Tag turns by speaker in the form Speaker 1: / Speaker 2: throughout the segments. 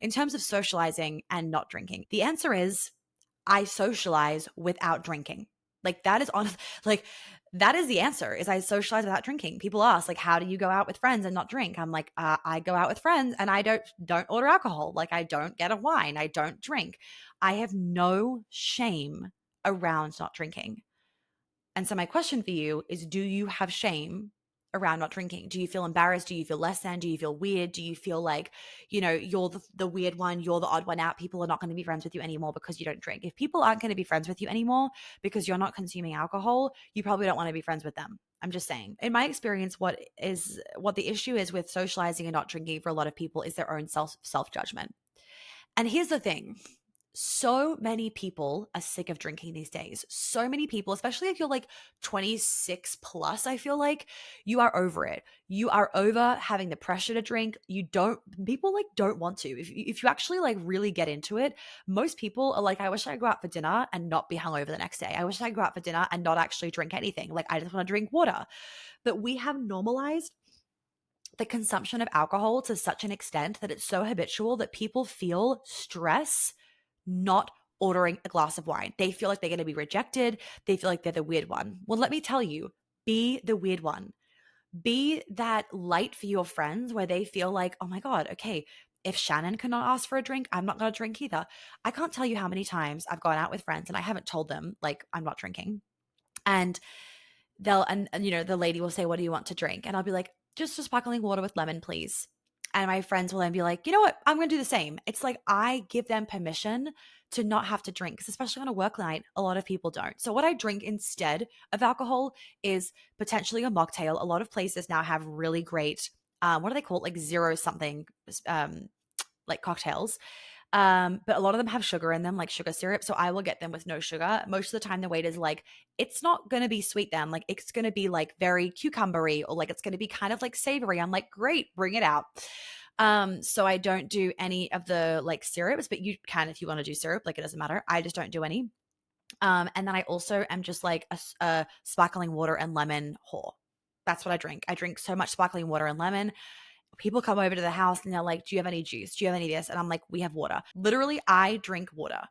Speaker 1: in terms of socializing and not drinking? The answer is I socialize without drinking. Like that is honest, like that is the answer is I socialize without drinking. People ask like, how do you go out with friends and not drink? I'm like, I go out with friends and I don't order alcohol. Like I don't get a wine. I don't drink. I have no shame around not drinking. And so my question for you is, do you have shame around not drinking? Do you feel embarrassed? Do you feel less than? Do you feel weird? Do you feel like, you're the weird one, you're the odd one out. People are not going to be friends with you anymore because you don't drink. If people aren't going to be friends with you anymore because you're not consuming alcohol, you probably don't want to be friends with them. I'm just saying. In my experience, what the issue is with socializing and not drinking for a lot of people is their own self-judgment. And here's the thing. So many people are sick of drinking these days. So many people, especially if you're like 26 plus, I feel like you are over it. You are over having the pressure to drink. People like don't want to. If you actually like really get into it, most people are like, I wish I could go out for dinner and not be hungover the next day. I wish I could go out for dinner and not actually drink anything. Like I just want to drink water. But we have normalized the consumption of alcohol to such an extent that it's so habitual that people feel stress not ordering a glass of wine. They feel like they're going to be rejected. They feel like they're the weird one. Well, let me tell you, be the weird one. Be that light for your friends where they feel like, oh my God, okay, if Shannon cannot ask for a drink, I'm not going to drink either. I can't tell you how many times I've gone out with friends and I haven't told them, like, I'm not drinking. And the lady will say, what do you want to drink? And I'll be like, just a sparkling water with lemon, please. And my friends will then be like, you know what? I'm going to do the same. It's like I give them permission to not have to drink, because especially on a work night, a lot of people don't. So what I drink instead of alcohol is potentially a mocktail. A lot of places now have really great, what do they call it? Like zero something, like cocktails. But a lot of them have sugar in them, like sugar syrup. So I will get them with no sugar. Most of the time, the waiter's like, it's not going to be sweet then. Like it's going to be like very cucumbery, or like it's going to be kind of like savory. I'm like, great, bring it out. So I don't do any of the like syrups, but you can if you want to do syrup, like it doesn't matter. I just don't do any. And then I also am just like a sparkling water and lemon whore. That's what I drink. I drink so much sparkling water and lemon. People come over to the house and they're like, do you have any juice? Do you have any of this? And I'm like, we have water. Literally, I drink water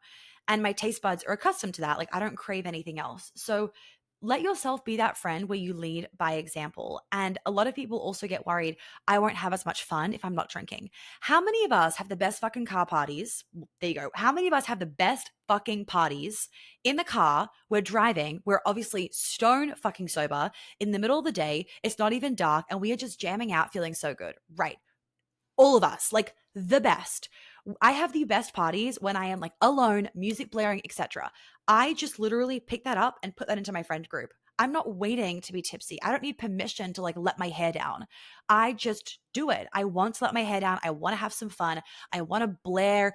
Speaker 1: and my taste buds are accustomed to that. Like, I don't crave anything else. So let yourself be that friend where you lead by example. And a lot of people also get worried, I won't have as much fun if I'm not drinking. How many of us have the best fucking car parties? There you go. How many of us have the best fucking parties in the car? We're driving. We're obviously stone fucking sober in the middle of the day. It's not even dark and we are just jamming out feeling so good. Right. All of us, like the best. I have the best parties when I am like alone, music blaring, etc. I just literally pick that up and put that into my friend group. I'm not waiting to be tipsy. I don't need permission to like let my hair down. I just do it. I want to let my hair down. I want to have some fun. I want to blare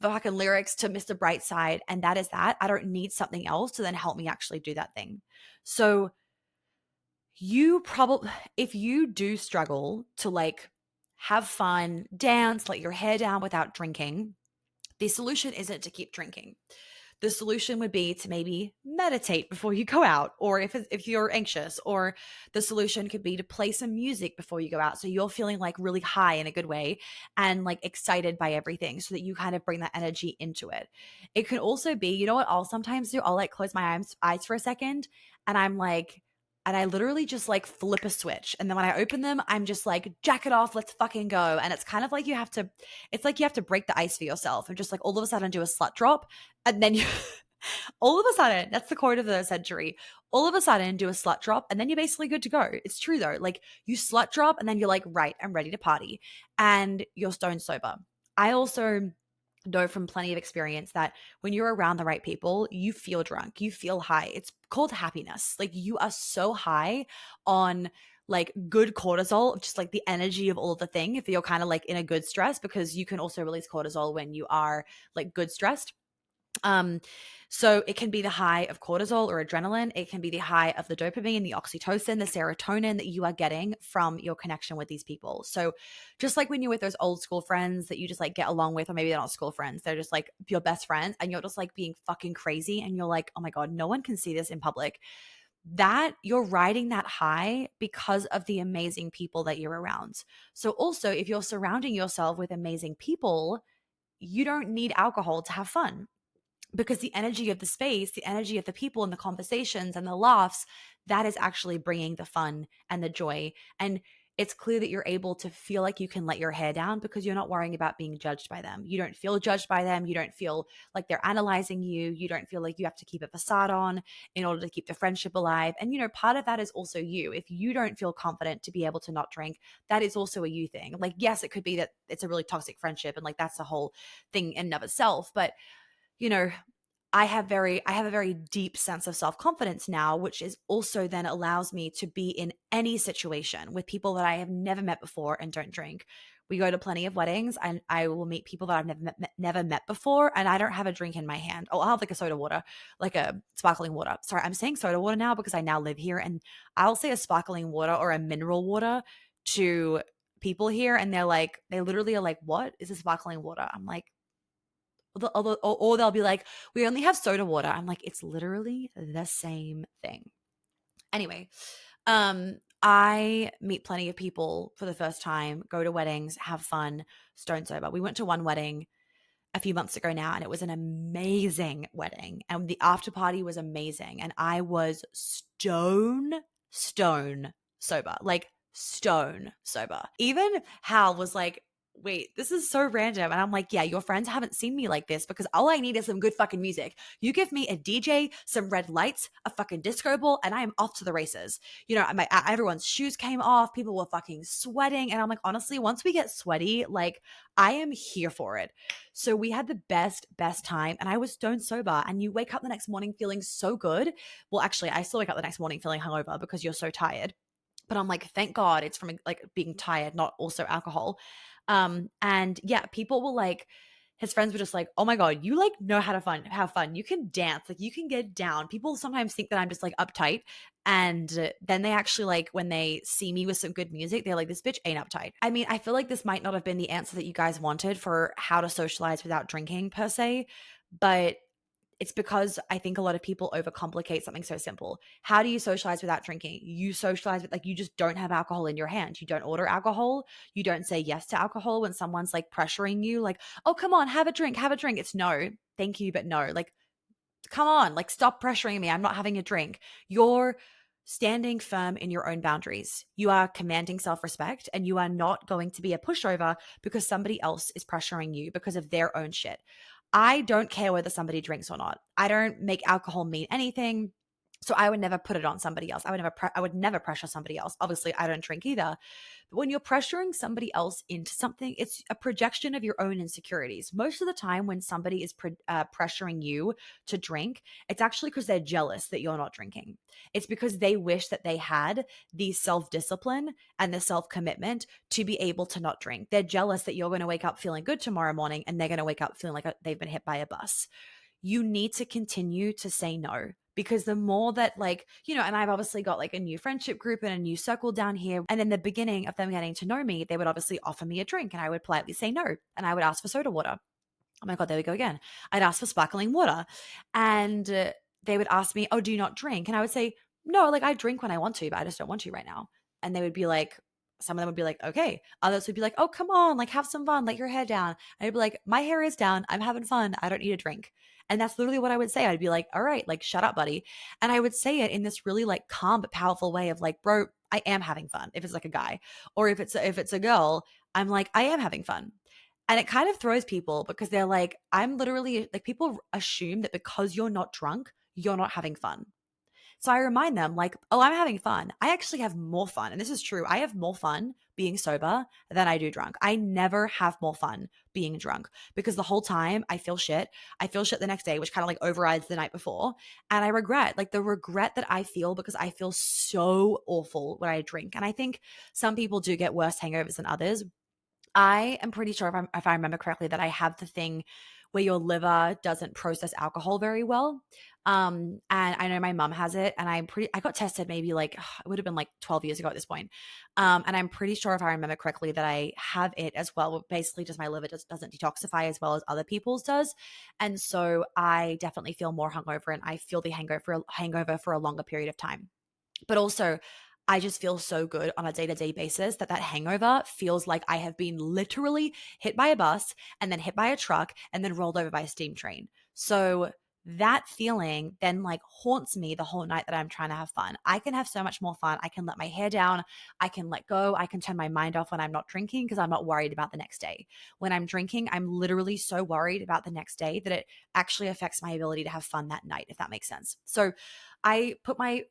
Speaker 1: the fucking lyrics to Mr. Brightside, and that is that. I don't need something else to then help me actually do that thing. So you probably, if you do struggle to like have fun, dance, let your hair down without drinking, the solution isn't to keep drinking. The solution would be to maybe meditate before you go out, or if you're anxious, or the solution could be to play some music before you go out so you're feeling like really high in a good way and like excited by everything so that you kind of bring that energy into it. It can also be, you know what I'll sometimes do? I'll like close my eyes for a second and I'm like, and I literally just like flip a switch. And then when I open them, I'm just like, jack it off, let's fucking go. And it's kind of like it's like you have to break the ice for yourself and just like all of a sudden do a slut drop. And then you, all of a sudden, that's the quote of the century. All of a sudden, do a slut drop, and then you're basically good to go. It's true though. Like you slut drop, and then you're like, right, I'm ready to party. And you're stone sober. I also know from plenty of experience that when you're around the right people, you feel drunk, you feel high. It's called happiness. Like you are so high on like good cortisol, just like the energy of all of the thing. If you're kind of like in a good stress, because you can also release cortisol when you are like good stressed. Um, so it can be the high of cortisol or adrenaline. It can be the high of the dopamine, the oxytocin, the serotonin that you are getting from your connection with these people. So just like when you're with those old school friends that you just like get along with, or maybe they're not school friends, they're just like your best friends and you're just like being fucking crazy and you're like, oh my God, no one can see this in public. That you're riding that high because of the amazing people that you're around. So also if you're surrounding yourself with amazing people, you don't need alcohol to have fun, because the energy of the space, the energy of the people and the conversations and the laughs, that is actually bringing the fun and the joy. And it's clear that you're able to feel like you can let your hair down because you're not worrying about being judged by them. You don't feel judged by them. You don't feel like they're analyzing you. You don't feel like you have to keep a facade on in order to keep the friendship alive. And, part of that is also you. If you don't feel confident to be able to not drink, that is also a you thing. Like, yes, it could be that it's a really toxic friendship and like that's a whole thing in and of itself. But you know, I have a very deep sense of self-confidence now, which is also then allows me to be in any situation with people that I have never met before and don't drink. We go to plenty of weddings and I will meet people that I've never met before, and I don't have a drink in my hand. Oh, I'll have like a soda water, like a sparkling water. Sorry, I'm saying soda water now because I now live here, and I'll say a sparkling water or a mineral water to people here, and they literally are like, "What is a sparkling water?" I'm like, or they'll be like, we only have soda water. I'm like, it's literally the same thing. Anyway, I meet plenty of people for the first time, go to weddings, have fun, stone sober. We went to one wedding a few months ago now, and it was an amazing wedding. And the after party was amazing. And I was stone sober, like stone sober. Even Hal was like, wait, this is so random. And I'm like, yeah, your friends haven't seen me like this because all I need is some good fucking music. You give me a DJ, some red lights, a fucking disco ball, and I am off to the races. Everyone's shoes came off. People were fucking sweating. And I'm like, honestly, once we get sweaty, like I am here for it. So we had the best time, and I was stone sober. And you wake up the next morning feeling so good. Well, actually, I still wake up the next morning feeling hungover because you're so tired. But I'm like, thank God it's from like being tired, not also alcohol. And yeah, people will like, his friends were just like, oh my God, you like know how to have fun. You can dance, like you can get down. People sometimes think that I'm just like uptight. And then they actually like, when they see me with some good music, they're like, this bitch ain't uptight. I mean, I feel like this might not have been the answer that you guys wanted for how to socialize without drinking per se, but it's because I think a lot of people overcomplicate something so simple. How do you socialize without drinking? You socialize with, like, you just don't have alcohol in your hand. You don't order alcohol. You don't say yes to alcohol when someone's like pressuring you, like, oh, come on, have a drink, have a drink. It's no, thank you, but no. Like, come on, like, stop pressuring me. I'm not having a drink. You're standing firm in your own boundaries. You are commanding self respect, and you are not going to be a pushover because somebody else is pressuring you because of their own shit. I don't care whether somebody drinks or not. I don't make alcohol mean anything. So I would never put it on somebody else. I would never pressure somebody else. Obviously, I don't drink either. But when you're pressuring somebody else into something, it's a projection of your own insecurities. Most of the time, when somebody is pressuring you to drink, it's actually because they're jealous that you're not drinking. It's because they wish that they had the self discipline and the self commitment to be able to not drink. They're jealous that you're going to wake up feeling good tomorrow morning, and they're going to wake up feeling like they've been hit by a bus. You need to continue to say no, because the more that, like, and I've obviously got like a new friendship group and a new circle down here. And in the beginning of them getting to know me, they would obviously offer me a drink and I would politely say no. And I would ask for soda water. Oh my God, there we go again. I'd ask for sparkling water. And they would ask me, oh, do you not drink? And I would say, no, like I drink when I want to, but I just don't want to right now. And they would be like, some of them would be like, okay. Others would be like, oh, come on, like have some fun, let your hair down. And I'd be like, my hair is down. I'm having fun. I don't need a drink. And that's literally what I would say. I'd be like, all right, like shut up, buddy. And I would say it in this really like calm but powerful way of like, bro, I am having fun. If it's like a guy, or if it's a girl, I'm like, I am having fun. And it kind of throws people because they're like, I'm literally like, people assume that because you're not drunk, you're not having fun. So I remind them, like, oh, I'm having fun. I actually have more fun. And this is true. I have more fun being sober than I do drunk. I never have more fun being drunk because the whole time I feel shit. I feel shit the next day, which kind of like overrides the night before. And I regret, like the regret that I feel because I feel so awful when I drink. And I think some people do get worse hangovers than others. I am pretty sure, if I remember correctly, that I have the thing where your liver doesn't process alcohol very well. And I know my mom has it, and I got tested maybe like, it would have been like 12 years ago at this point. And I'm pretty sure, if I remember correctly, that I have it as well. Basically, just my liver just doesn't detoxify as well as other people's does. And so I definitely feel more hungover, and I feel the hangover for a longer period of time. But also, I just feel so good on a day-to-day basis that that hangover feels like I have been literally hit by a bus and then hit by a truck and then rolled over by a steam train. So that feeling then like haunts me the whole night that I'm trying to have fun. I can have so much more fun. I can let my hair down. I can let go. I can turn my mind off when I'm not drinking because I'm not worried about the next day. When I'm drinking, I'm literally so worried about the next day that it actually affects my ability to have fun that night, if that makes sense. So I put my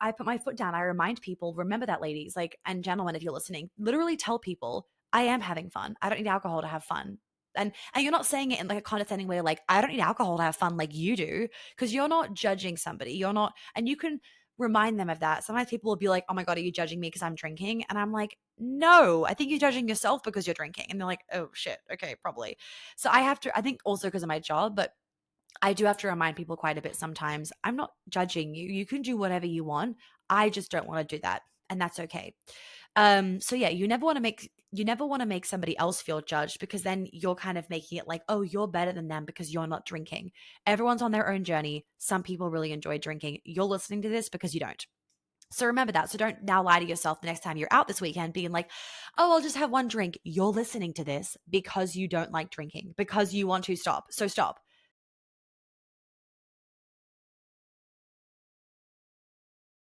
Speaker 1: foot down. I remind people, remember that, ladies, like, and gentlemen, if you're listening, literally tell people I am having fun. I don't need alcohol to have fun. And you're not saying it in like a condescending way, like I don't need alcohol to have fun like you do, because you're not judging somebody. You're not, and you can remind them of that. Sometimes people will be like, "Oh my god, are you judging me because I'm drinking?" And I'm like, "No, I think you're judging yourself because you're drinking." And they're like, "Oh shit, okay, probably." So I have to. I think also because of my job, but I do have to remind people quite a bit sometimes. I'm not judging you. You can do whatever you want. I just don't want to do that, and that's okay. So yeah, you never want to make somebody else feel judged because then you're kind of making it like, oh, you're better than them because you're not drinking. Everyone's on their own journey. Some people really enjoy drinking. You're listening to this because you don't. So remember that. So don't now lie to yourself the next time you're out this weekend being like, oh, I'll just have one drink. You're listening to this because you don't like drinking, because you want to stop. So stop.